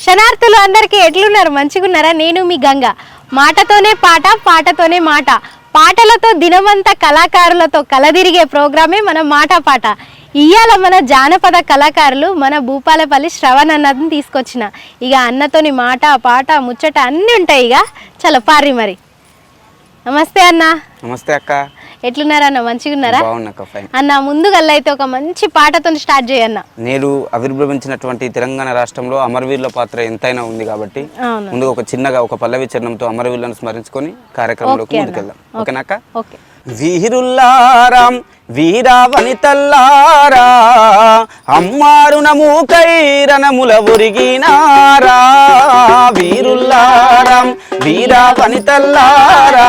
శనార్థులు అందరికీ ఎట్లున్నారు? మంచిగున్నారా? నేను మీ గంగ. మాటతోనే పాట, పాటతోనే మాట. పాటలతో దినమంతా కళాకారులతో కలదిరిగే ప్రోగ్రామే మన మాట పాట. ఇవాళ మన జానపద కళాకారులు మన భూపాలపల్లి శ్రవణ్ అన్నని తీసుకొచ్చిన. ఇక అన్నతోని మాట పాట ముచ్చట అన్నీ ఉంటాయి. ఇక చలో పారి మరి. నమస్తే అన్న. నమస్తే అక్క. ఎట్లున్నారన్న? మంచిగున్నారా అన్న? ముందుగా అయితే ఒక మంచి పాటతో స్టార్ట్ చేయన్న. నేడు ఆవిర్భవించినటువంటి తెలంగాణ రాష్ట్రంలో అమరవీరుల పాత్ర ఎంతైనా ఉంది కాబట్టి ముందుగా ఒక చిన్నగా ఒక పల్లవి చరణంతో అమరవీరులను స్మరించుకొని కార్యక్రమంలోకి ముందుకెళ్దాం. ఓకేనాక? ఓకే. వీరుల్లారా వీరా వనితల్లారా అమ్మారునము కైరణముల ఒరిగినారా. వీరుల్లారా వీరా వనితల్లారా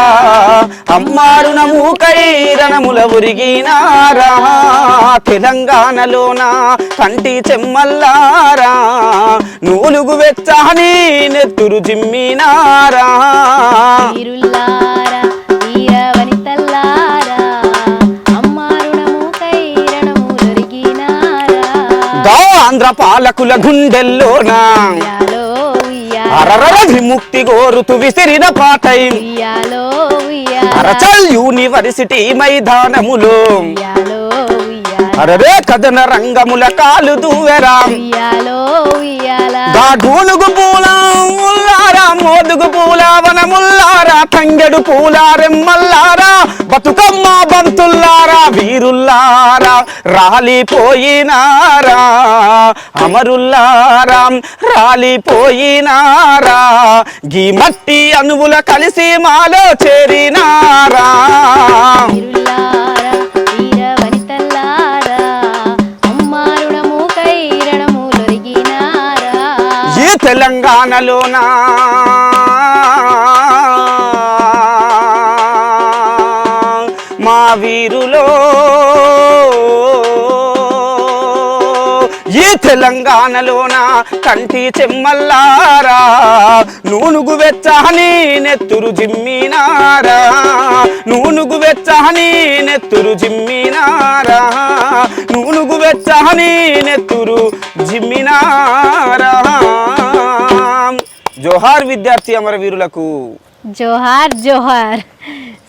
అమ్మారునము కైరణముల ఒరిగినారా. తెలంగాణలోన కంటి చెమ్మల్లారా నూలుగు వెచ్చని నెత్తురు జిమ్మినారా. ఆంధ్ర పాలకుల గుండెల్లోనా అరరర విముక్తి కోరుతూ విసిరిన పాటై అరచల్ యూనివర్సిటీ మైదానములో అరరే కథన రంగముల కాలు దూవెరా. గాఢూనుగు పూల ముల్లారా మోదుగు పూల వనముల్లారా తంగెడు పూల రెమ్మల్లారా బతుకమ్మ బంతుల్లారా. వీరుల్లారా రాలిపోయినారా అమరుల్లారా రాలిపోయినారా. గీ మట్టి అణువుల కలిసి మాలో చేరినారా. ఈ తెలంగాణలోనా మా వీరులో ఈ తెలంగాణలోన కంటి చెమ్మల్లారా నూనుగు వెచ్చని నెత్తురు జిమ్మినారా. నూనుగు వెచ్చని నెత్తురు జిమ్మినారా. నూనుగు వెచ్చని నెత్తురు జిమ్మినారా. జోహార్ విద్యార్థి అమరవీరులకు. జోహార్ జోహార్.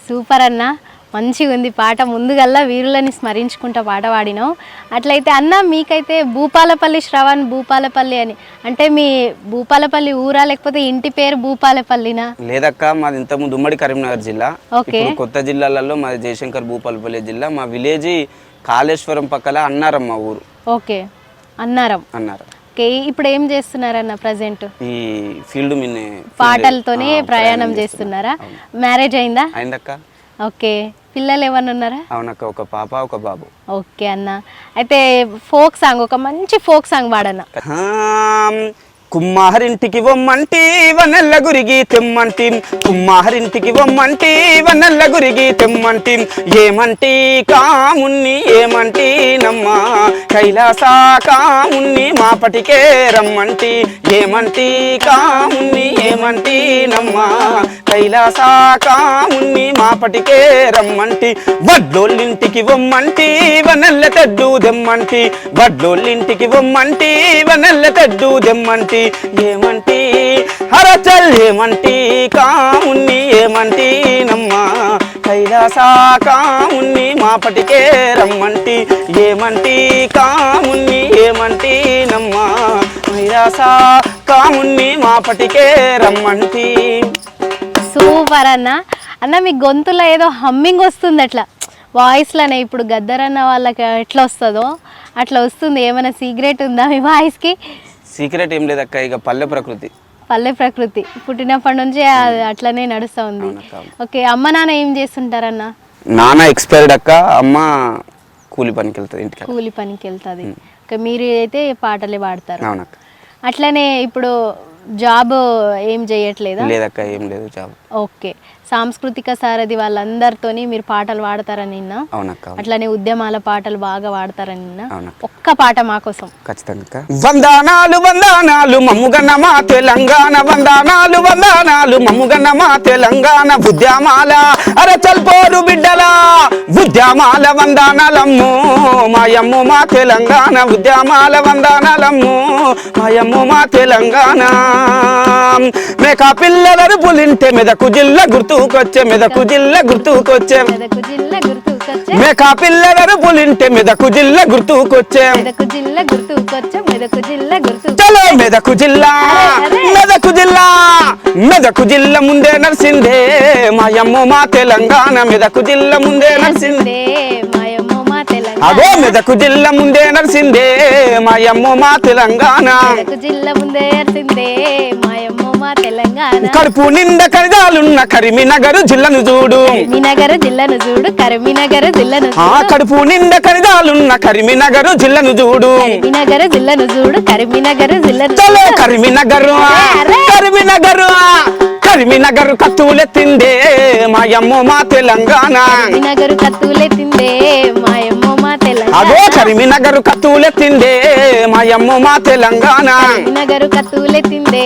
సూపర్ అన్న, మంచిగా ఉంది పాట. ముందుగల్లా వీరులని స్మరించుకుంటా పాట పాడినావు. అట్లయితే అన్న, మీకైతే భూపాలపల్లి శ్రవణ్ భూపాలపల్లి అని అంటే మీ భూపాలపల్లి ఊరా లేకపోతే ఇంటి పేరు భూపాలపల్లినా? లేదక్క, మాది ఇంతకుముందు ఉమ్మడి కరీంనగర్ జిల్లా. ఇప్పుడు కొత్త జిల్లాలలో మాది జయశంకర్ భూపాలపల్లి జిల్లా. మా విలేజ్ కాళేశ్వరం పక్కల అన్నారం మా ఊరు. ఓకే, అన్నారం. అన్నారం. ఓకే, ఇప్పుడు ఏం చేస్తున్నారన్న? ప్రజెంట్ ఈ ఫీల్డ్ మీద పాటలతోనే ప్రయాణం చేస్తున్నారా? మ్యారేజ్ అయిందా? అయిందక్క. ఓకే, పిల్లలు ఏమన్నా ఉన్నారా? అవునక్క, ఒక పాప ఒక బాబు. ఓకే అన్న, అయితే ఫోక్ సాంగ్, ఒక మంచి ఫోక్ సాంగ్ పాడన్న. కుమ్మారింటికి వమ్మంటి వనల్ల గురిగి తెమ్మంటి. కుమ్మారింటికి వమ్మంటి వనల్ల గురిగి తెమ్మంటి. ఏమంటి కామున్ని ఏమంటి నమ్మ కైలాస కామున్ని మాపటికే రమ్మంటి. ఏమంటి కామున్ని ఏమంటి నమ్మ కైలాస కామున్ని మాపటికే రమ్మంటి. వడ్లోళ్ళింటికి వమ్మంటి వనల్ల తెడ్డు దెమ్మంటి. వడ్లోళ్ళింటికి వమ్మంటి వనల్ల తెడ్డు దెమ్మంటి. ఏమంటి హరచల్ ఏమంటి కామున్ని ఏమంటి నమ్మ కైలాస కామున్ని మాపటికే రమ్మంటి. ఏమంటి కామున్ని ఏమంటి నమ్మ కైలాస కామున్ని మాపటికే రమ్మంటి. సూపర్ అన్న. అన్న, మీ గొంతులో ఏదో హమ్మింగ్ వస్తుంది అట్లా వాయిస్లోనే. ఇప్పుడు గద్దరన్న వాళ్ళకి ఎట్లా వస్తుందో అట్లా వస్తుంది. ఏమైనా సీక్రెట్ ఉందా మీ వాయిస్కి? సీక్రెట్ ఏం లేదక్క, ఇక పల్లె ప్రకృతి. పల్లె ప్రకృతి పుట్టినప్పటి నుంచి అట్లనే నడుస్తూ ఉంది. ఓకే, అమ్మ నాన్న ఏం చేస్తుంటారన్న? నాన్న ఎక్స్పైర్డ్ అక్క, అమ్మ కూలి పనికి వెళ్తుంది, ఇంటికి కూలి పనికి వెళ్తుంది. ఓకే, మీరు అయితే పాటలే పాడతారు. అవునక్క. అట్లనే ఇప్పుడు జాబ్ ఏం చేయట్లేదా? లేదక్క, ఏం లేదు జాబ్. ఓకే, సాంస్కృతిక సారథి వాళ్ళందరితోని మీరు పాటలు పాడతారని నిన్న, అవునక్క. అట్లానే ఉద్యమాల పాటలు బాగా పాడతారని నిన్న. అవునక్క. ఒక్క పాట మా కోసం. ఖచ్చితంగా. వందనాలు వందనాలు మమ్ముగన్న మా తెలంగాణ, వందనాలు వందనాలు మమ్ముగన్న మా తెలంగాణ ఉద్యమాల అరచల్పోరు బిడ్డల ఉద్యమాల వందనాలమ్ము మాయమ్ము మా తెలంగాణ ఉద్యమాల వందనాలమ్ము మాయమ్ము మా తెలంగాణ. మేకా పిల్లలను పులింటే మెదకు జిల్లా గుర్తుకొచ్చే, మెదకు జిల్లా గుర్తుకొచ్చే, మెదకు జిల్లా గుర్తుకొచ్చే, మేకా పిల్లలను పులింటే మెదకు జిల్లా గుర్తుకొచ్చే, మెదకు జిల్లా గుర్తుకొచ్చే, మెదకు జిల్లా గుర్తుకొచ్చే. చలో మెదకు జిల్లా, మెదకు జిల్లా, మెదకు జిల్లా ముందే నర్సిందే మాయమ్మ మా తెలంగాణ, మెదకు జిల్లా ముందే నర్సిందే మాయమ్మ మా తెలంగాణ. అగో మెదకు జిల్లా ముందే నర్సిందే మాయమ్మ మా తెలంగాణ, మెదకు జిల్లా ముందే నర్సిందే మాయమ్మ మా తెలంగాణ. కడుపు నిండా కరిదాలున్న కరీంనగర్ జిల్లాను చూడు, కరీంనగర్ జిల్లాను చూడు, కరీంనగర్ జిల్లాను చూడు. కడుపు నిండా కరిదాలున్న కరీంనగర్ జిల్లాను చూడు, కరీంనగర్ జిల్లాను చూడు, కరీంనగర్ జిల్లాను చలో కరీంనగర్, కరీంనగర్, కరీంనగర్ కత్తులెత్తిందే మాయమ్మ మా తెలంగాణ, కరీంనగర్ కత్తులెత్తిందే మాయమ్మ మా తెలంగాణ. అగో కరీంనగర్ కత్తులెత్తిందే మాయమ్మ మా తెలంగాణ, కరీంనగర్ కత్తులెత్తిందే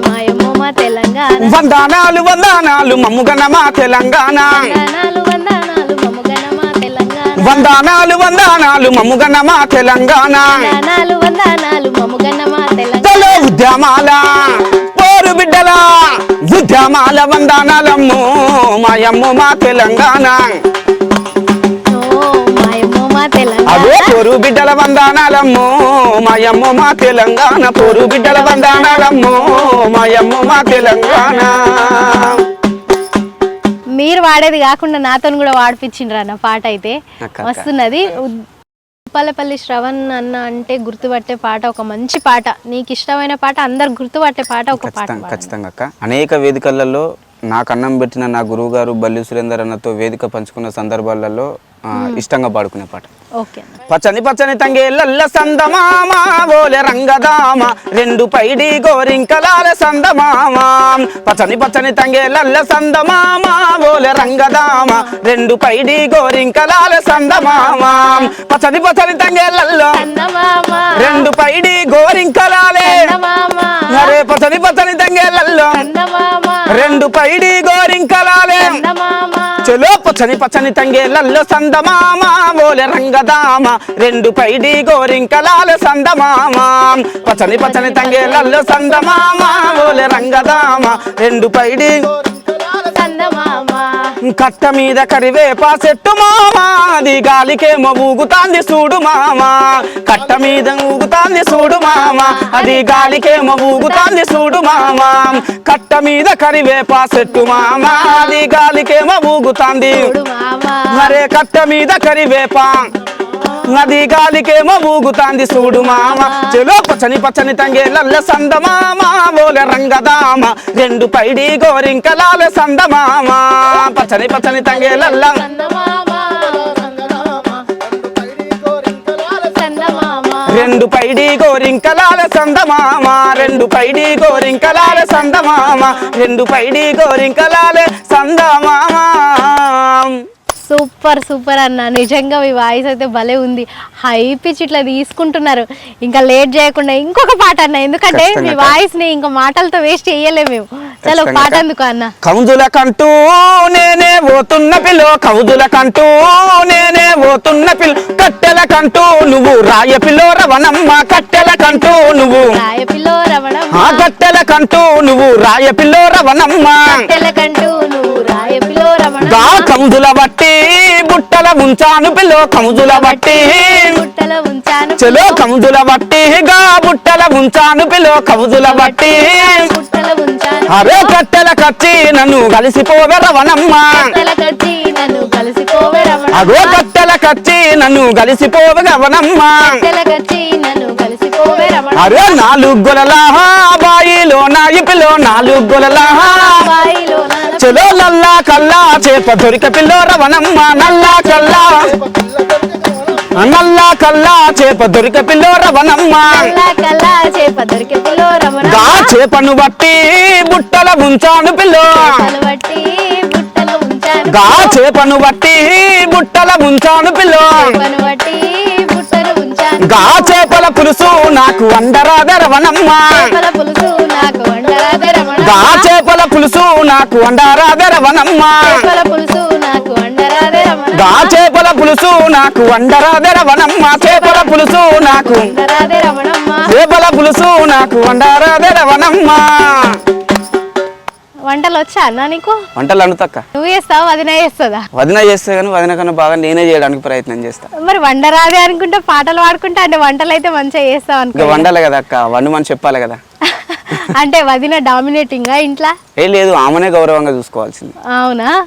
మాయమ్మ మా తెలంగాణ. వందనాలు వందనాలు మమ్ముగన్న మా తెలంగాణ, వందనాలు వందనాలు మమ్ముగన్న మా తెలంగాణ. వందనాలు వందనాలు మమ్ముగన్న మా తెలంగాణ. వందనాలు వందనాలు మమ్ముగన్న మా తెలంగాణ. చలో ఉద్యమాల పోరు బిడ్డల ఉద్యమాల వందనాలమ్ము మాయమ్మ మా తెలంగాణ, ఓ మాయమ్మ మా తెలంగాణ. అగో పోరు బిడ్డల వందనాలమ్ము మాయమ్మ మా తెలంగాణ, పోరు బిడ్డల వందనాలమ్ము మాయమ్మ మా తెలంగాణ. మీరు వాడేది కాకుండా నాతో కూడా వాడిపించిండ్రు అన్న పాట అయితే వస్తున్నది. ఉప్పలపల్లి శ్రవణ్ అన్న అంటే గుర్తుపట్టే పాట, ఒక మంచి పాట, నీకు ఇష్టమైన పాట, అందరు గుర్తుపట్టే పాట ఒక పాట. ఖచ్చితంగా అక్క. అనేక వేదికలలో నాకు అన్నం పెట్టిన నా గురువు గారు బల్లి సురేందర్ అన్నతో వేదిక పంచుకున్న సందర్భాలలో ఇష్టంగా పాడుకునే పాట. ఓకే. పచ్చని పచ్చని తంగేళ్ళ సందమామ ఓలె రంగదామ రెండు పైడి గోరింకలాల సందమామ, పచ్చని పచ్చని తంగేళ్ళ సందమామ ఓలె రంగదామ రెండు పైడి గోరింకలాల సందమామ, పచ్చని పచ్చని తంగేళ్ళల్లో రెండు పైడి గోరింకలాలే, అరే పచ్చని పచ్చని తంగేళ్ళల్లో రెండు పైడి గోరింకలాలే, చలో పచ్చని పచ్చని తంగేళ్ళల్లో సందమామ ఓలె రంగదామ రెండు పైడి గోరింకలాల సందమామ, పచ్చని పచ్చని తంగేళ్ళల్లో సందమామ ఓలె రంగదామ రెండు పైడి సందమామ, కట్ట మీద కరివేపా చెట్టు మామ అది గాలికేమో ఊగుతాంది చూడు మామ, కట్ట మీద ఊగుతాంది చూడు మామ అది గాలికేమో ఊగుతాంది చూడు మామ, కట్ట మీద కరివేపా చెట్టు మామ అది గాలికేమో ఊగుతాంది, మరే కట్ట మీద కరివేపా అది గాలికేమో ఊగుతాంది చూడు మామ, చెలో పచ్చని పచ్చని తంగేళ్ళ సందమామ ఓలె రంగదామ రెండు పైడి గోరింకలాల సందమామ, పచ్చని పచ్చని తంగేళ్ళ రెండు పైడి గోరింకలాల సందమామ, రెండు పైడి గోరింకలాల సందమామ, రెండు పైడి గోరింకలాల సందమామ. సూపర్ సూపర్ అన్న, నిజంగా మీ వాయిస్ అయితే భలే ఉంది, హై పిచ్ ఇట్లా తీసుకుంటున్నారు. ఇంకా లేట్ చేయకుండా ఇంకొక పాట అన్న, ఎందుకంటే మీ వాయిస్ ని ఇంకా మాటలతో వేస్ట్ చేయలేము మేము. చలో పాట ఎందుకు అన్న. కౌజుల కంటూ నేనే పోతున్న పిల్లో, కౌజుల కంటూ నేనే పోతున్న పిల్ల, కట్టెల కంటూ నువ్వు రాయ పిల్లో రవణమ్మ, కట్టెల కంటూ నువ్వు రాయ పిల్లో రవణమ్మ, కట్టెల కంటూ నువ్వు రాయ పిల్లో రవణమ్మ, కట్టెల కంటూ నువ్వు రాయ పిల్లో రవణమ్మ, కౌజుల బట్టి బుట్టల ఉంచాను పిల్లో, కౌజుల బట్టి బుట్టల ఉంచాను, చలో కౌజుల బట్టి గా బుట్టల ఉంచాను పిల్లో, కౌజుల బట్టి బుట్టల ఉంచాను, అరే కట్టెల కచ్చి నన్ను కలిసిపోవే రవణమ్మ, కట్టెల కచ్చి నన్ను కలిసిపోవే రవణమ్మ, అగో కట్టెల కచ్చి నన్ను కలిసిపోవే రవణమ్మ, కట్టెల కచ్చి నన్ను కలిసిపోవే రవణమ్మ, అరే నాలుగు గొలల బాయిలో నాయి పిల్లో, నాలుగు గొలల బాయిలో చలో నల్లా కల్లా చేప దొరిక పిల్లో రవణమ్మ, నల్లా కల్లా నల్లా కల్లా చేప దొరిక పిల్లో రవణమ్మ, కల్లా చేప దొరికే పిల్లో రవణమ్మ, గా చేపను బట్టి బుట్టల ఉంచాను పిల్లో, బట్టి గా చేపను బట్టి బుట్టల ఉంచాను పిల్లో చేపను బట్టి బుట్టలు ఉంచాను గా చేపల పులుసు నాకు వండరాదే రవణమ్మ చేపల పులుసు నాకు వండరాదే రమణమ్మ గా చేపల పులుసు నాకు వండరాదే రవణమ్మ చేపల పులుసు నాకు వండరాదే రమణమ్మ గా చేపల పులుసు నాకు వండరాదే రవణమ్మ చేపల పులుసు నాకు వండరాదే రమణమ్మ చేపల పులుసు నాకు వండరాదే రవణమ్మ వంటలు వచ్చా అన్న నీకు వంటలు వండుతక్క నువ్వు చేస్తావు వదిన చేస్తుందా వదిన చేస్తే కానీ వదిన కన్నా బాగా నేనే చేయడానికి ప్రయత్నం చేస్తా మరి వండరాదే అనుకుంటే పాటలు పాడుకుంటా అంటే వంటలు అయితే మంచిగా చేస్తావు అనుకో ఇంకా వండాలి కదా అక్క వండమని చెప్పాలి కదా అంటే వదిన డామినేటింగా ఇంట్లో ఏ లేదు ఆమెనే గౌరవంగా చూసుకోవాల్సింది అవునా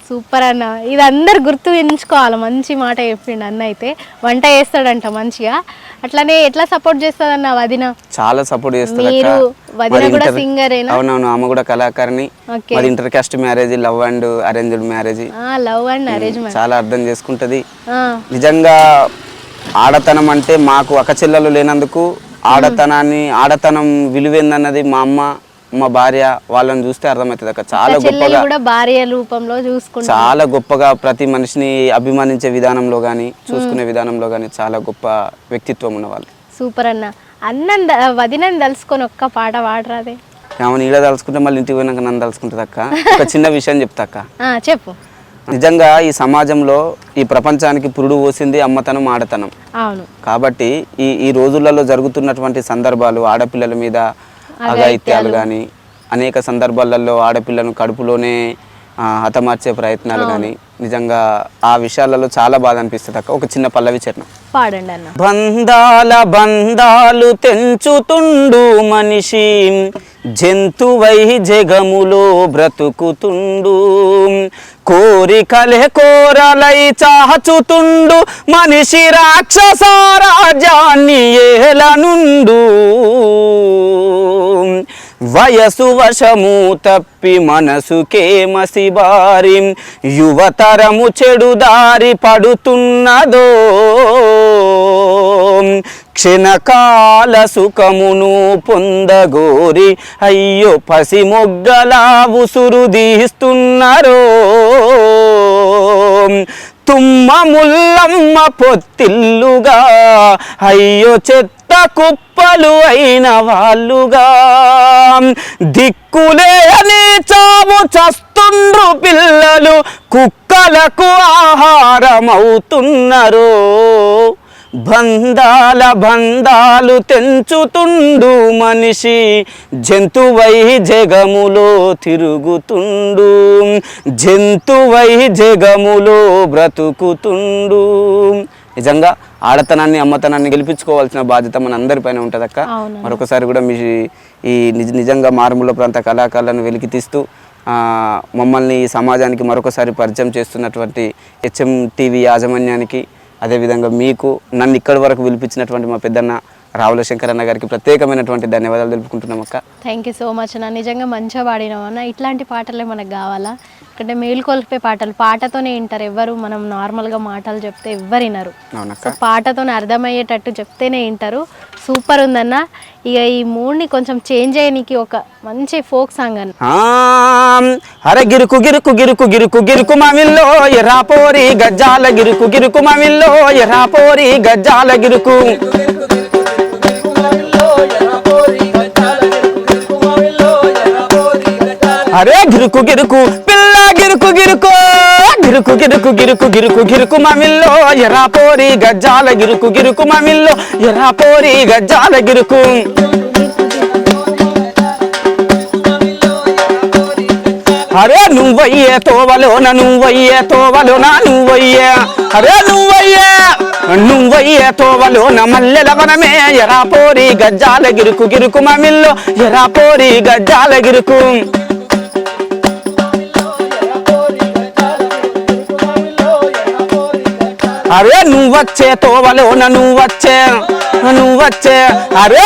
సూపర్ అన్న ఇది అందరు గుర్తు ఎంచుకోవాలి మంచి మాట చెప్పిండు అన్న అయితే వంట చేస్తాడంట మంచిగా అట్లానే ఎట్లా సపోర్ట్ చేస్తాదన్న వదిన చాలా సపోర్ట్ చేస్తుంది మీరు అక్క వదిన కూడా సింగరేనా అవునవును ఆమె కూడా కళాకారిణి ఓకే మరి inter caste marriage love and arranged marriage love and arrange చాలా అర్థం చేసుకుంటది నిజంగా ఆడతనం అంటే మాకు అక్కచెల్లెలు లేనందుకు ఆడతనం విలువేందన్నది మా అమ్మ మా భార్య వాళ్ళని చూస్తే అర్థమవుతుంది అక్క చాలా గొప్పగా కూడా భార్య రూపంలో చూసుకుంటా చాలా గొప్పగా ప్రతి మనిషిని అభిమానించే విధానంలో కానీ చూసుకునే విధానంలో కానీ చాలా గొప్ప వ్యక్తిత్వం ఉన్న వాళ్ళు సూపర్ అన్న వదినని తలుసుకొని ఒక్క పాట పాడరాదే ఆమెను ఈడ తలుచుకుంటే మళ్ళీ ఇంటికి పోయినాక నన్ను తలుచుకుంటుంది అక్క ఒక చిన్న విషయం చెప్తా అక్క చెప్పు నిజంగా ఈ సమాజంలో ఈ ప్రపంచానికి పురుడు పోసింది అమ్మతనం ఆడతనం అవును కాబట్టి ఈ రోజులలో జరుగుతున్నటువంటి సందర్భాలు ఆడపిల్లల మీద అఘాయిత్యాలు కానీ అనేక సందర్భాలలో ఆడపిల్లను కడుపులోనే హతమార్చే ప్రయత్నాలు కానీ నిజంగా ఆ విషయాలలో చాలా బాధ అనిపిస్తుంది అక్క ఒక చిన్న పల్లవి చరణం పాడండి అన్న బంధాలు తెంచుతుండు మనిషి జంతువై జగములో బ్రతుకుతుండు కోరికలే కోరలై చాచుతుండు మనిషి రాక్షస రాజ్యాన్ని ఏలనుండు వయసు వశము తప్పి మనసుకే మసిబారి యువతరము చెడు దారి పడుతున్నదో క్షణకాల సుఖమును పొందగోరి అయ్యో పసి మొగ్గలా ఉసురు తీస్తున్నరో తుమ్మ ముల్లమ్మ పొత్తిల్లుగా అయ్యో చెత్త కుప్పలు అయిన వాళ్ళుగా దిక్కులే అని చావు చస్తుండ్రు పిల్లలు కుక్కలకు ఆహారమవుతున్నరో బంధాలు తెంచుతుండు మనిషి జంతువై జగములో తిరుగుతుండు జంతువై జగములో బ్రతుకుతుండు నిజంగా ఆడతనాన్ని అమ్మతనాన్ని గెలిపించుకోవాల్సిన బాధ్యత మన అందరిపైన ఉంటుంది అక్క మరొకసారి కూడా మీ ఈ నిజంగా మారుమూల ప్రాంత కళాకారులను వెలికి తీస్తూ మమ్మల్ని ఈ సమాజానికి మరొకసారి పరిచయం చేస్తున్నటువంటి హెచ్ఎం టీవీ యాజమాన్యానికి అదేవిధంగా మీకు నన్ను ఇక్కడి వరకు పిలిపించినటువంటి మా పెద్దన్న రావుల శంకర్ అన్న గారికి ప్రత్యేకమైనటువంటి ధన్యవాదాలు తెలుపుకుంటున్నాం అక్క థ్యాంక్ యూ సో మచ్ అన్న నిజంగా మంచిగా పాడినావు అన్న ఇట్లాంటి పాటలే మనకు కావాలా ఎందుకంటే మేలుకొల్పే పాటతోనే వింటారు ఎవరు మనం నార్మల్గా మాటలు చెప్తే ఎవ్వరు వినరు సో పాటతోనే అర్థమయ్యేటట్టు చెప్తేనే వింటారు సూపర్ ఉందన్న ఇక ఈ మూడ్ని కొంచెం చేంజ్ అయ్యనికి ఒక మంచి ఫోక్ సాంగ్ అన్న అరే గిరుకు గిరుకు గిరుకు గిరుకు గిరుకు మామిల్లో ఎర్రాపోరి గజ్జాల గిరుకు గిరుకు మామిల్లో ఎర్రాపోరి గజ్జాల గిరుకు అరే గిరుకు గిరుకు పిల్ల గిరుకు గిరుకు గిరుకు గిరుకు గిరుకు గిరుకు గిరుకు మామిల్లో ఎర్రాపోరి గజ్జాల గిరుకు గిరుకు మామిల్లో ఎర్రాపోరి గజ్జాల గిరుకు అరే నువ్వయ్యే తోవలోన నువ్వయ్యే తోవలోన నువ్వయ్యే అరే నువ్వయ్యే తోవలోన మల్లెల వనమే ఎర్రాపోరి గజ్జాల గిరుకు గిరుకు మామిల్లో ఎర్రాపోరి గజ్జాల గిరుకు అరే నువ్వచ్చే తోవలోన నువ్వచ్చే అరే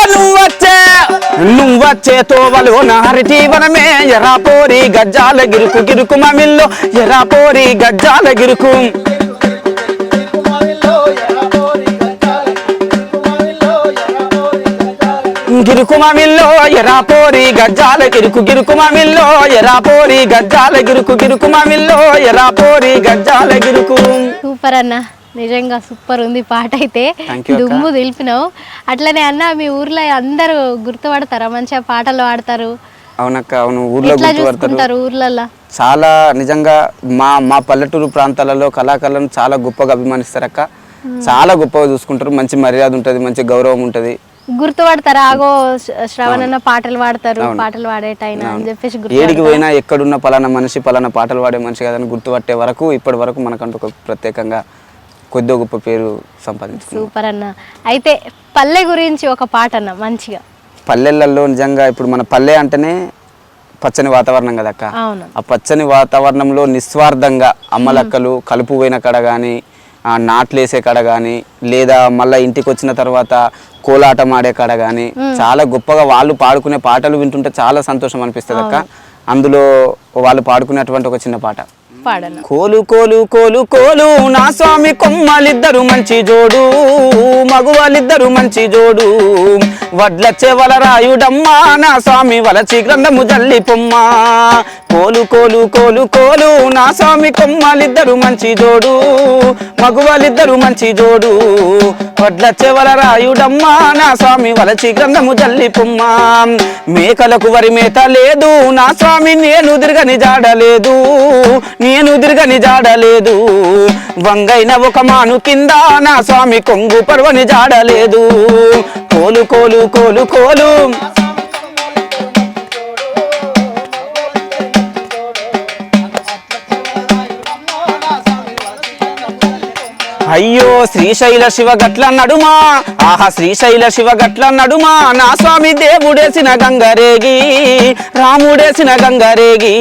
నువ్వచ్చే తోవలోన హరిటి వనమే ఎర్రాపోరి గజ్జాల గిరుకు గిరుకు మామిల్లో ఎర్రాపోరి గజ్జాల గిరుకు గిరుకుమమిల్లో ఎరా పోరి గజ్జాల గిరుకు గిరుకుమమిల్లో ఎరా పోరి గజ్జాల గిరుకు గిరుకుమమిల్లో ఎరా పోరి గజ్జాల గిరుకు. సూపర్ అన్న, నిజంగా సూపర్ ఉంది పాట అయితే. దుమ్ము తెలిపినావు. అట్లనే అన్న మీ ఊర్లో అందరూ గుర్తుపడతారా? మంచిగా పాటలు పాడతారు. అవునక్క, అవును. ఊర్లో గుర్తుపడతారు. ఊర్లలో చాలా నిజంగా మా పల్లెటూరు ప్రాంతాలలో కళాకారులను చాలా గొప్పగా అభిమానిస్తారక్క. చాలా గొప్పగా చూసుకుంటారు. మంచి మర్యాద ఉంటది, మంచి గౌరవం ఉంటది. గుర్తుపడతారా? ఆగో శ్రవణన్న పాటలు పాడతారు, పాటలు పాడేటైనా అని చెప్పేసి ఏడికి పోయినా ఎక్కడున్న పలానా మనిషి పలానా పాటలు పాడే మనిషి కదని గుర్తుపట్టే వరకు ఇప్పటి వరకు మనకంటూ ఒక ప్రత్యేకంగా కొద్ది గొప్ప పేరు సంపాదించుకున్నాం. సూపర్ అన్న. అయితే పల్లె గురించి ఒక పాట అన్న మంచిగా. పల్లెలలో నిజంగా ఇప్పుడు మన పల్లె అంటేనే పచ్చని వాతావరణం కదక్క. ఆ పచ్చని వాతావరణంలో నిస్వార్థంగా అమ్మలక్కలు కలుపు పోయిన కాడ కానీ, నాట్లేసే కాడ కానీ, లేదా మళ్ళీ ఇంటికి వచ్చిన తర్వాత కోలాటం ఆడే కాడ కానీ చాలా గొప్పగా వాళ్ళు పాడుకునే పాటలు వింటుంటే చాలా సంతోషం అనిపిస్తుంది అక్క. అందులో వాళ్ళు పాడుకునేటువంటి ఒక చిన్న పాట. కోలు కోలు కోలు కోలు నా స్వామి కొమ్మలిద్దరు మంచి జోడు, మగువలిద్దరు మంచి జోడు, వడ్ల చెవల రాయుడమ్మా నా స్వామి వలచి గ్రంథము జల్లి పొమ్మ. కోలు కోలు కోలు కోలు నా స్వామి కొమ్మలిద్దరు మంచి జోడు, మగువలిద్దరు మంచి జోడు, వడ్ల చెవల రాయుడమ్మా నా స్వామి వలచి గ్రంథము జల్లి పొమ్మ. మేకలకు వరి మేత లేదు నా స్వామి నేను తిరగని జాడలేదు, నేను తిరగని జాడలేదు, వంగైన ఒక మాను కింద నా స్వామి కొంగు పర్వని జాడలేదు. కోలు కోలు కోలు కోలు అయ్యో శ్రీశైల శివ గట్ల నడుమా, ఆహా శ్రీశైల శివ గట్ల నడుమా నా స్వామి దేవుడేసిన గంగరేగి, రాముడేసిన గంగరేగి,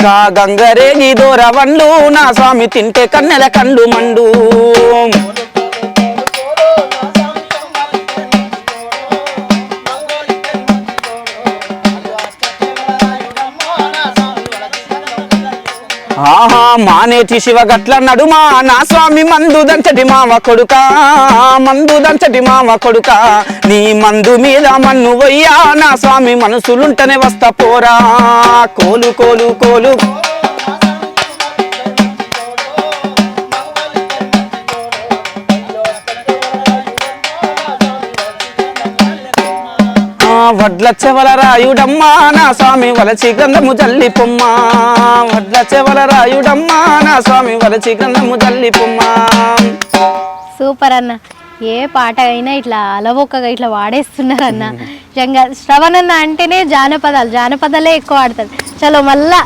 కా గంగరేగి దూరవన్లు నా స్వామి తింటే కన్నెల కండు మండు. ఆహా మానేటి శివ గట్ల నడుమా నా స్వామి మందు దంచటి మామ కొడుక, మందు దంచటి మామ కొడుక, నీ మందు మీద మన్ను వయ్యా నా స్వామి మనసులుంటనే వస్తా పోరా. కోలు కోలు కోలు వడ్ల చెవల రాయుడమ్మా నా స్వామి వలచి గ్రంథము జల్లి పొమ్మ, వడ్ల చెవల రాయుడమ్మా నా స్వామి వలచి గ్రంథము జల్లి పొమ్మ. సూపర్ అన్న. ఏ పాట అయినా ఇట్లా అలవొక్కగా ఇట్లా వాడేస్తున్నారన్న. నిజంగా శ్రవణన్న అంటేనే జానపదాలే ఎక్కువ ఆడతారు. చలో మళ్ళా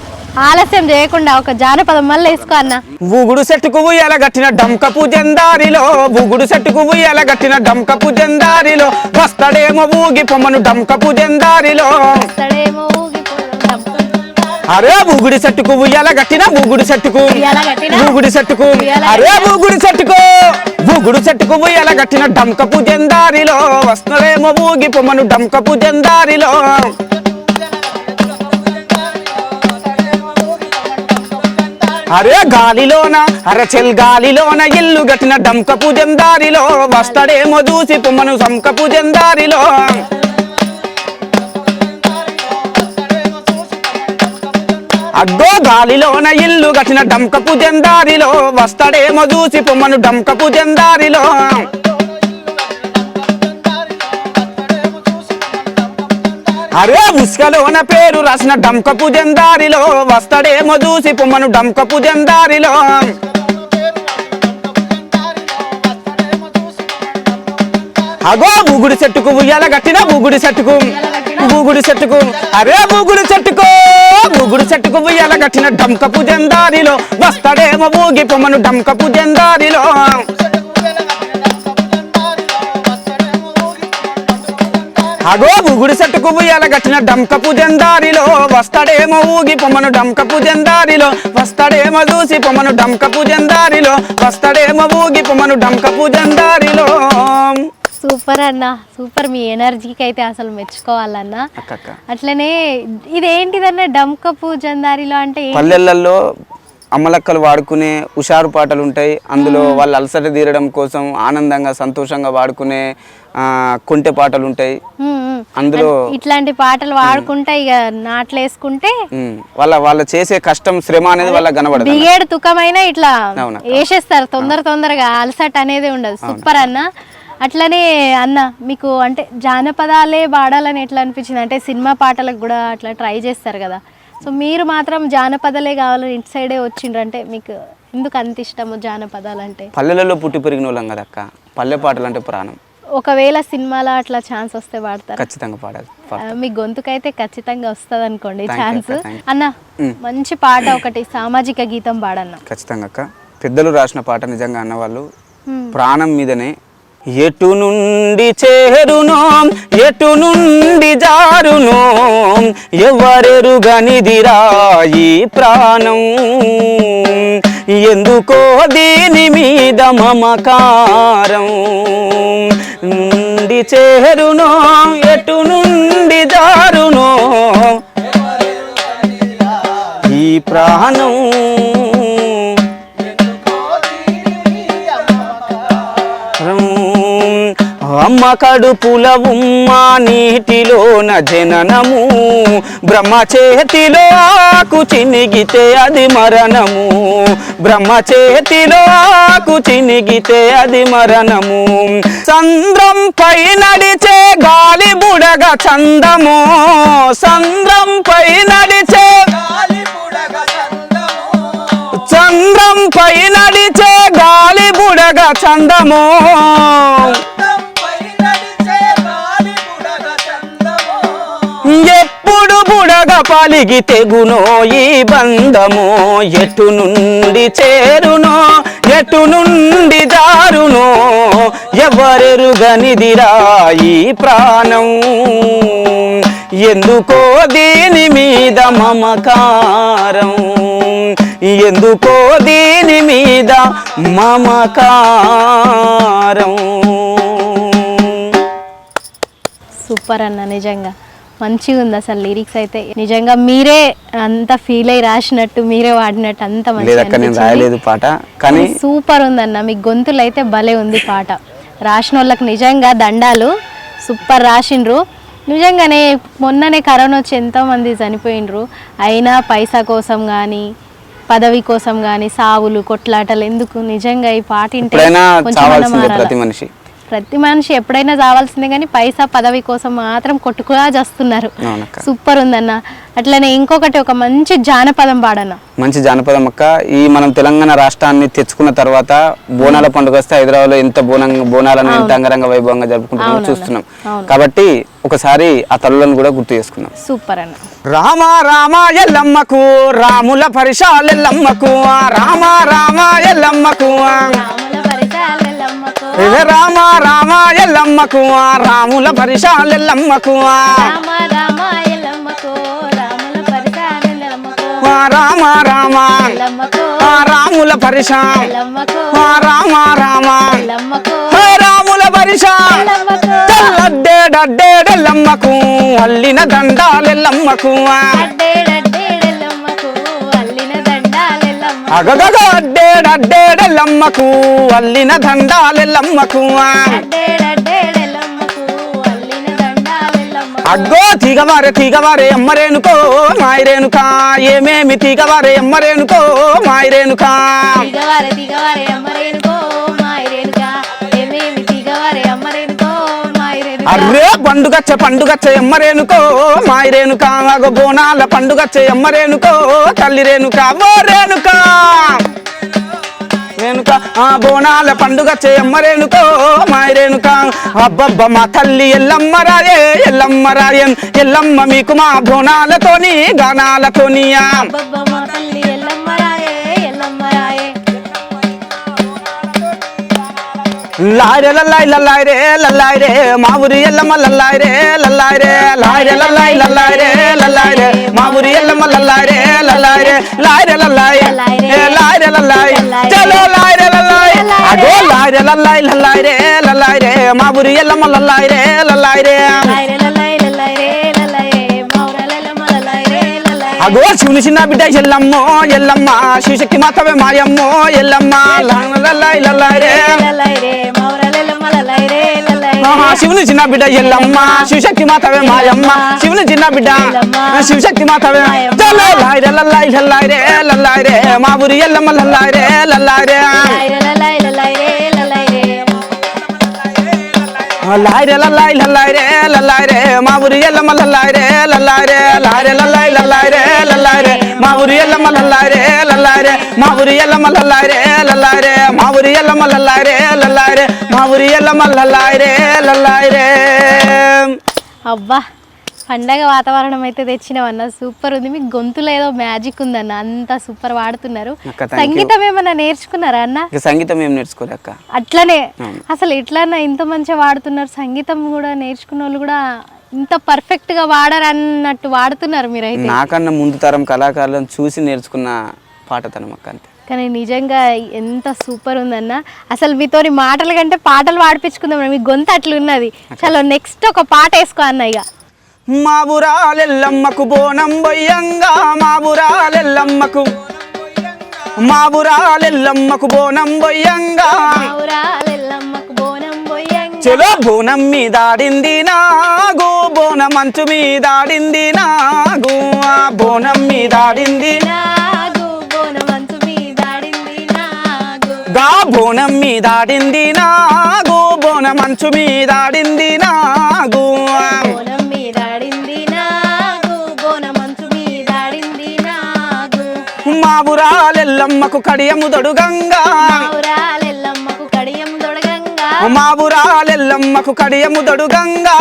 ఆలస్యం చేయకుండా ఒక జానపదం మళ్ళీ వేసుకో అన్న. ఊగుడు చెట్టుకు ఉయ్యాల గట్టిన డంకపు జందారిలో, ఊగుడు చెట్టుకు ఉయ్యాల గట్టిన డంకపు జందారిలో, వస్తాడేమో ఊగి పొమ్మను డంకపు జందారిలో. అరే ఊగుడి చెట్టుకు ఉయ్యాల గట్టిన ఊగుడు చెట్టుకు, ఊగుడి చెట్టుకు, అరే ఊగుడి చెట్టుకు, ఊగుడు చెట్టుకు ఉయ్యాల గట్టిన డంకపు జందారిలో, వస్తాడేమో ఊగి పొమ్మను డంకపు జందారిలో. అరే గాలిలోన అరచెల్ గాలిలోన ఇల్లు గట్టిన డంకపు జందారిలో, వస్తాడేమో దూసి పొమ్మను సంకపు జందారిలో. అగ్గో గాలిలోన ఇల్లు గట్టిన డంకపు జందారిలో, వస్తాడేమో దూసి పొమ్మను డంకపు జందారిలో. అరే ఉస్కలోన పేరు రాసిన డంకపు జందారిలో, వస్తాడేమో దూసి పొమ్మను డంకపు జందారిలో. అగో ఊగుడి చెట్టుకు ఉయ్యాల గట్టిన ఊగుడి చెట్టుకు, ఊగుడి చెట్టుకు, అరే ఊగుడి చెట్టుకు, ఊగుడి చెట్టుకు ఉయ్యాల గట్టిన డంకపు జందారిలో, వస్తాడేమో ఊగి పొమ్మను డంకపు జందారిలో. అగో ఊగుడి చెట్టుకు ఉయ్యాల గట్టిన డంకపు జందారిలో, వస్తాడేమో ఊగి పొమ్మను డంకపు జందారిలో, వస్తాడేమో దూసి పొమ్మను డంకపు జందారిలో, వస్తాడేమో ఊగి పొమ్మను డంకపు జందారిలో. సూపర్ అన్న, సూపర్. మీ ఎనర్జీకి అయితే అసలు మెచ్చుకోవాలన్నా. అక్క అట్లనే ఇదేంటిదన్న డంకపు జందారిలో అంటే పల్లెలలో అమ్మలక్కలు వాడుకునే హుషారు పాటలు ఉంటాయి. అందులో వాళ్ళు అలసట తీరడం కోసం ఆనందంగా సంతోషంగా వాడుకునే కొంటె పాటలు ఉంటాయి. అందులో ఇట్లాంటి పాటలు వాడుకుంటా ఇక నాట్లు వేసుకుంటే వాళ్ళ చేసే కష్టం శ్రమ అనేది వాళ్ళకి కనబడదు. బిగేడు తుకమైనా ఇట్లా వేసేస్తారు తొందరగా అలసట అనేది ఉండదు. సూపర్ అన్న. అట్లనే అన్న మీకు అంటే జానపదాలే పాడాలని ఎట్లా అనిపించింది? అంటే సినిమా పాటలకు కూడా అట్లా ట్రై చేస్తారు కదా, సో మీరు మాత్రం జానపదాలే కావాలని ఇటు సైడే వచ్చిండ్రు. అంటే మీకు ఎందుకు అంత ఇష్టము జానపదాలు అంటే? పల్లెలలో పుట్టి పెరిగిన వాళ్ళం కదా అక్క, పల్లె పాటలు అంటే ప్రాణం. ఒకవేళ సినిమాలో అట్లా ఛాన్స్ వస్తే పాడతారు? ఖచ్చితంగా పాడాలి. మీ గొంతుకైతే ఖచ్చితంగా వస్తుంది అనుకోండి ఛాన్స్. అన్న మంచి పాట ఒకటి సామాజిక గీతం పాడన్న. ఖచ్చితంగా అక్క. పెద్దలు రాసిన పాట నిజంగా అన్నవాళ్ళు ప్రాణం మీదనే. ఎటు నుండి చేరునో ఎటు నుండి జారునో ఎవరెరుగనిదిరా ఈ ప్రాణం, ఎందుకో దీని మీద మమకారం. నుండి చేరునో ఎటు నుండి జారునో ఈ ప్రాణం, అమ్మ కడుపుల ఉమ్మ నీటిలోన జననము, బ్రహ్మ చేతిలో ఆకు చినిగితే అది మరణము, బ్రహ్మ చేతిలో ఆకు చినిగితే అది మరణము. చంద్రం పై నడిచే గాలి బుడగ చందము, చంద్రం పై నడిచే చంద్రం పై నడిచే గాలి బుడగ చందము, ఎప్పుడు బుడగ పలిగి తెగునో ఈ బంధము, ఎటు నుండి చేరునో ఎటు నుండి జారునో ఎవరెరుగనిదిరా ఈ ప్రాణం, ఎందుకో దీని మీద మమకారం, ఎందుకో దీని మీద మమకారం. సూపర్ అన్న, నిజంగా మంచిగా ఉంది అసలు లిరిక్స్ అయితే. నిజంగా మీరే అంత ఫీల్ అయ్యి రాసినట్టు మీరే వాడినట్టు అంత మంచిగా పాట, కానీ సూపర్ ఉందన్న. మీ గొంతులు అయితే భలే ఉంది పాట. రాసిన వాళ్ళకి నిజంగా దండాలు, సూపర్ రాసిండ్రు. నిజంగానే మొన్ననే కరోనా వచ్చి ఎంతోమంది చనిపోయిండ్రు, అయినా పైసా కోసం కానీ పదవి కోసం కానీ సావులు కొట్లాటలు ఎందుకు? నిజంగా ఈ పాట ప్రతి మనిషి ఎప్పుడైనా చావాల్సిందే, కానీ పైసా పదవి కోసం మాత్రం కొట్టుకులా చేస్తున్నారు. సూపర్ ఉందన్న. అట్లనే ఇంకొకటి ఒక మంచి జానపదం పాడన్న. మంచి జానపదం అక్క. ఈ మనం తెలంగాణ రాష్ట్రాన్ని తెచ్చుకున్న తర్వాత బోనాల పండుగ వస్తే హైదరాబాద్ లో ఎంత బోనాలను ఎంత అంగరంగ వైభవంగా జరుపుకుంటున్నాం చూస్తున్నాం. కాబట్టి ఒకసారి ఆ తల్లులను కూడా గుర్తు చేసుకున్నాం. సూపర్ అన్న. రామ రామ ఎల్లమ్మకు రాముల పరిశాలెల్లమ్మకు, రామ రామ ఎల్లమ్మకు, రామ రామ ఎల్లమ్మకు రాముల పరిశాలెల్లమ్మకు, రామ రామ రాముల పరిశా రామ రామ రాముల పరిశా తెల్లడ్డేడడ్డేడెల్లమ్మకు అల్లిన దండాలెల్లమ్మకు, అగగగ అడ్డేడడ్డేడెల్లమ్మకు అల్లిన దండాలెల్లమ్మకు, అగ్గో తీగవారే అమ్మరేనుకో మాయరేనుకా, ఏమేమి తీగవారే అమ్మరేనుకో మాయరేనుకా, అర్రే పండుగచ్చ ఎమ్మరేనుకో మాయరేనుకా, బోనాల పండుగచ్చ ఎమ్మరేనుకో తల్లి రేణుకా, ఓ రేణుకా రేణుక బోనాల పండుగ చేయమ్మరేనుకో మాయరేనుక, అబ్బబ్బ మా తల్లి ఎల్లమ్మరాయే ఎల్లమ్మరాయే, ఎల్లమ్మ మీకు మా బోనాలతోని గానాలతోని, లాయరే లల్లాయ్ లల్లాయ్ రే లల్లాయ్ రే మా ఊరి ఎల్లమ్మ లల్లాయ్ రే లల్లాయ్ రే, లాయరే లల్లాయ్ లల్లాయ్ రే లల్లాయ్ రే మా ఊరి ఎల్లమ్మ లల్లాయ్ రే లల్లాయ్ రే, లాయరే లల్లాయ్ లాయరే లల్లాయ్ చలో లాయరే లల్లాయ్, అగో లాయరే లల్లాయ్ లల్లాయ్ రే లల్లాయ్ రే మా ఊరి ఎల్లమ్మ లల్లాయ్ రే లల్లాయ్ రే, అగో శివుని చిన్న బిడ్డ ఎల్లమ్మో ఎల్లమ్మ శివశక్తి మాతవే మాయమ్మో ఎల్లమ్మ లల్లై లల్లై రే శివుని చిన్న బిడ్డ ఎల్లమ్మ శివశక్తి మాతవే మాయమ్మ శివుని చిన్న బిడ్డ శివశక్తి మాతవే లల్లై రే లల్లై లల్లై రే లల్లై రే మా ఊరి ఎల్లమ్మ లల్లై రే లల్లై రే లాయ్ రే లల్లై లల్లై రే లల్లై రే మా ఊరి ఎల్లమ్మ లల్లై రే లల్లై రే లాయ్ రే లల్లై లల్లై రే లల్లై రే మా ఊరి ఎల్లమ్మ లల్లై రే లల్లై రే మా ఊరి ఎల్లమ్మ లల్లై రే లల్లై రే మా ఊరి ఎల్లమ్మ లల్లై రే లల్లై రే మా ఊరి ఎల్లమ్మ లల్లై రే లల్లై రే. అబ్బా పండగ వాతావరణం అయితే తెచ్చినవన్న సూపర్ ఉంది. మీకు గొంతులో ఏదో మ్యాజిక్ ఉందన్న, అంత సూపర్ వాడుతున్నారు. సంగీతం ఏమన్నా నేర్చుకున్నారా అన్న? సంగీతం ఏం నేర్చుకోలే అక్క. అట్లనే అసలు ఎట్లన్నా ఇంత మంచిగా వాడుతున్నారు, సంగీతం కూడా నేర్చుకున్న వాళ్ళు కూడా ఇంత పర్ఫెక్ట్ గా వాడరన్నట్టు వాడుతున్నారు మీరైతే. నాకన్నా ముందు తరం కళాకారులను చూసి నేర్చుకున్న పాటతనం అక్క అంతే. కానీ నిజంగా ఎంత సూపర్ ఉందన్న. అసలు మీతోని మాటల కంటే పాటలు పాడిపించుకుందాం, మీ గొంతు అట్లున్నది. చలో నెక్స్ట్ ఒక పాట వేసుకో అన్న. ఇక మా బురాలెల్లమ్మకు బోనం బొయ్యంగా మా బురాలెల్లమ్మకు బోనం బొయ్యంగా చలో బోనం మీదాడింది నాగు బోనం మంచు మీదాడింది నాగు బోనం మీదాడింది గా బోనం మీదాడింది నాగు బోనం మంచు మీదాడింది నాగు మా బురాలెల్లమ్మకు కడియము దొడుగంగా మా బురాలెల్లమ్మకు కడియము దొడుగంగా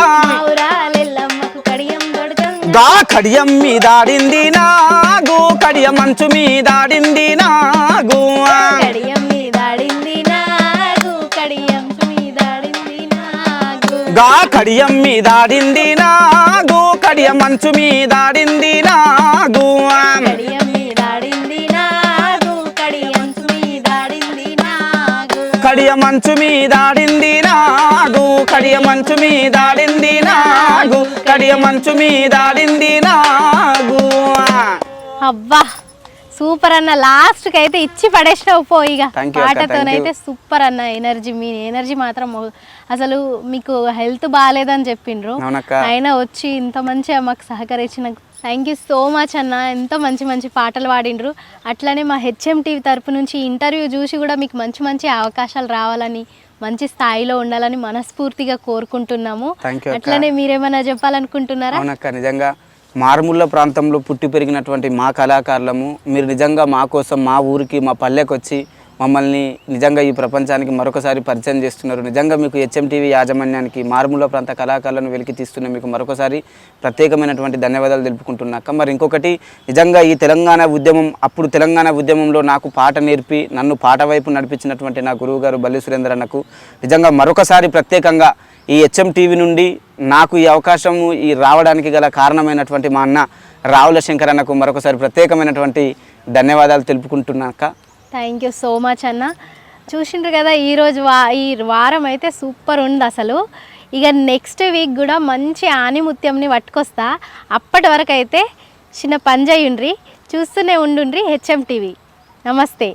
గా కడియం మీదాడింది నాగు కడియ మంచు మీదాడింది నాగు గా కడియం మీదాడింది నాగు కడియ మంచు మీదాడింది నాగు కడియ మంచు మీదాడింది నాగు కడియ మంచు మీదాడింది నాగు కడియ మంచు మీదాడింది నాగు. అబ్బా సూపర్ అన్న, లాస్ట్ కి అయితే ఇచ్చి పడేసినావు పోయిగా. పాటతోనైతే సూపర్ అన్న. ఎనర్జీ, మీ ఎనర్జీ మాత్రం అసలు మీకు హెల్త్ బాగాలేదని చెప్పిండ్రు, అయినా వచ్చి ఇంత మంచిగా మాకు సహకరించిన థ్యాంక్ యూ సో మచ్ అన్న. ఎంత మంచి మంచి పాటలు పాడిండ్రు. అట్లనే మా హెచ్ఎం టీవీ తరపు నుంచి ఇంటర్వ్యూ చూసి కూడా మీకు మంచి మంచి అవకాశాలు రావాలని, మంచి స్థాయిలో ఉండాలని మనస్ఫూర్తిగా కోరుకుంటున్నాము. అట్లనే మీరేమైనా చెప్పాలనుకుంటున్నారా? అవునక్క, నిజంగా మారుమూల ప్రాంతంలో పుట్టి పెరిగినటువంటి మా కళాకారులము మీరు నిజంగా మా కోసం మా ఊరికి మా పల్లెకి వచ్చి మమ్మల్ని నిజంగా ఈ ప్రపంచానికి మరొకసారి పరిచయం చేస్తున్నారు. నిజంగా మీకు హెచ్ఎం టీవీ యాజమాన్యానికి, మారుమూల ప్రాంత కళాకారులను వెలికి తీస్తున్న మీకు మరొకసారి ప్రత్యేకమైనటువంటి ధన్యవాదాలు తెలుపుకుంటున్నాక. మరి ఇంకొకటి, నిజంగా ఈ తెలంగాణ ఉద్యమం, అప్పుడు తెలంగాణ ఉద్యమంలో నాకు పాట నేర్పి నన్ను పాట వైపు నడిపించినటువంటి నా గురువు గారు బల్లి సురేందర్ అన్నకు నిజంగా మరొకసారి ప్రత్యేకంగా ఈ హెచ్ఎం టీవీ నుండి నాకు ఈ అవకాశము ఈ రావడానికి గల కారణమైనటువంటి మా అన్న రావుల శంకర్ అన్నకు మరొకసారి ప్రత్యేకమైనటువంటి ధన్యవాదాలు తెలుపుకుంటున్నాక. థ్యాంక్ యూ సో మచ్ అన్న. చూసిండ్రు కదా ఈరోజు ఈ వారం అయితే సూపర్ ఉంది అసలు. ఇక నెక్స్ట్ వీక్ కూడా మంచి ఆనిముత్యంని పట్టుకొస్తా. అప్పటి వరకు అయితే చిన్న పని చేయుండ్రి, చూస్తూనే ఉండుండ్రి హెచ్ఎం టీవీ. నమస్తే.